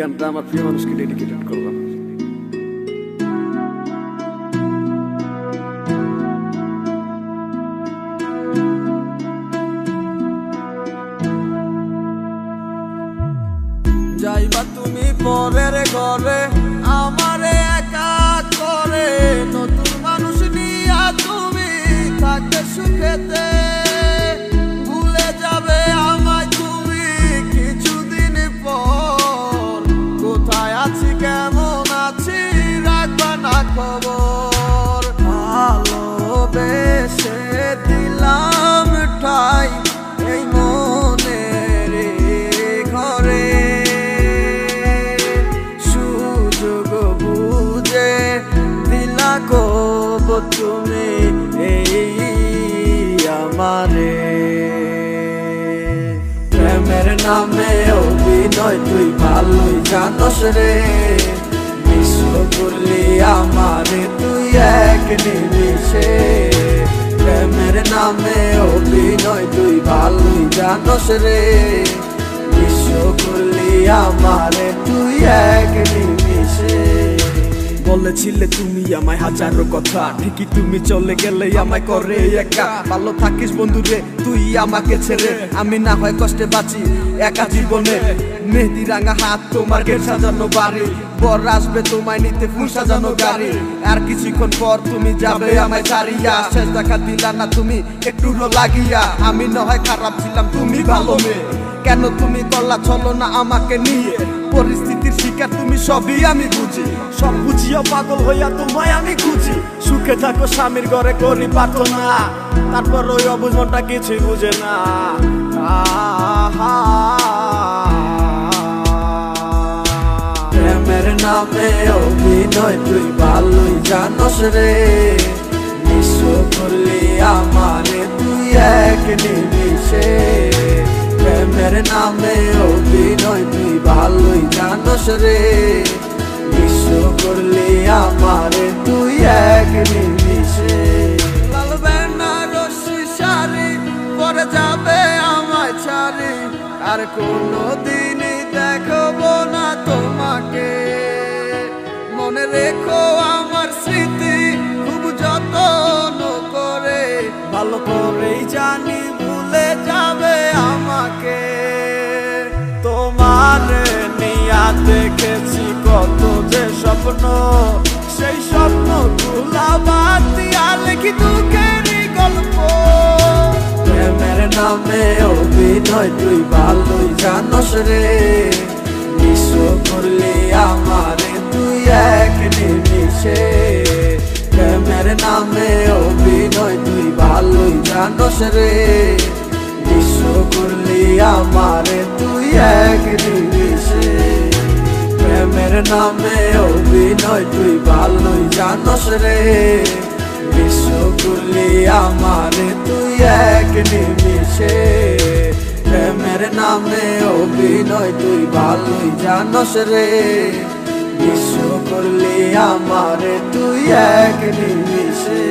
গানটা আমার প্রিয় মানুষকে ডেডিকেটেড করলাম। যাইবা তুমি পরের ঘরে আমারে একা করে, নতুন মানুষ নিয়া তুমি থাকতে সুখেতে, ভুলে যাবে আমায় তুমি কিছুদিন পর। কোথায় আছি কেমন আছি রাখবা না খবর, ভালোবেসে দিলাম ঠাই এই মনের ঘরে, সুযোগ বুঝে দিলা কব তুমি এই আমারে। প্রেমের নামে অভিনয় তুই ভালোই জানস রে, বিশ্ব করলি আমারে তুই এক নিমিষে। প্রেমের নামে অভিনয় তুই ভালোই জানস রে, বিশ্ব করলি আমারে তুই এক নিমিষে। বলেছিলে তুমি আমায় হাজারো কথা, ঠিকই তুমি চলে গেলে আমায় করে একা। ভালো থাকিস বন্ধু রে তুই আমাকে ছেড়ে, আমি না হয় কষ্টে বাঁচি একা জীবনে। মেহেদি রাঙা হাত তোমার গেট সাজানো বাড়ি, বর আসবে তোমায় নিতে ফুল সাজানো গাড়ি। আর কিছুক্ষণ পর তুমি যাবে আমায় ছাড়িয়া, শেষ দেখা দিলা না তুমি একটু লাগিয়া। আমি না হয় খারাপ ছিলাম তুমি ভালো মেয়ে, কেন তুমি করলা চলো না আমাকে নিয়ে। পরিস্থিতির শিকার তুমি সবই আমি বুঝি, সব বুঝিয়া পাগল হইয়া তোমায় আমি খুঁজি। সুখে থাকো স্বামীর ঘরে করি প্রার্থনা, তারপর ওই অবুঝ মনটা কিছুই বুঝে না। প্রেমের নামে অভিনয় তুই ভালোই জানস রে, বিশ্ব করলি আমারে তুই এক নিমিষে। প্রেমের নামে অভিনয় তুই ভালোই জানস রে, বিশ্ব করলি আমারে তুই এক নিমিষে। লাল বেনারসি শাড়ি পরে যাবে আমায় ছাড়ি, আর কোনোদিনই দেখবো না তোমাকে। মনে রেখো আমার স্মৃতি খুব যত্ন করে, ভালো করেই জানি ভুলে যাবে আমাকে। তোমার নিয়া দেখেছি কত যে স্বপ্ন, সেই স্বপ্ন গুলা বাদ দিয়া লিখি দুঃখেরই গল্প। প্রেমের নামে অভিনয় তুই ভালোই জানস রে, বিশ্ব করলি আমারে তুই এক নিমিষে। প্রেমের নামে অভিনয় তুই ভালোই জানস রে, বিশ্ব করলি আমারে তুই এক নিমিষে। প্রেমের নামে অভিনয় তুই ভালোই জানস রে, বিশ্ব করলি আমারে তুই এক নিমিষে। প্রেমের নামে অভিনয় তুই ভালোই জানস রে, বিশ্ব করলি আমারে তুই এক নিমিষে।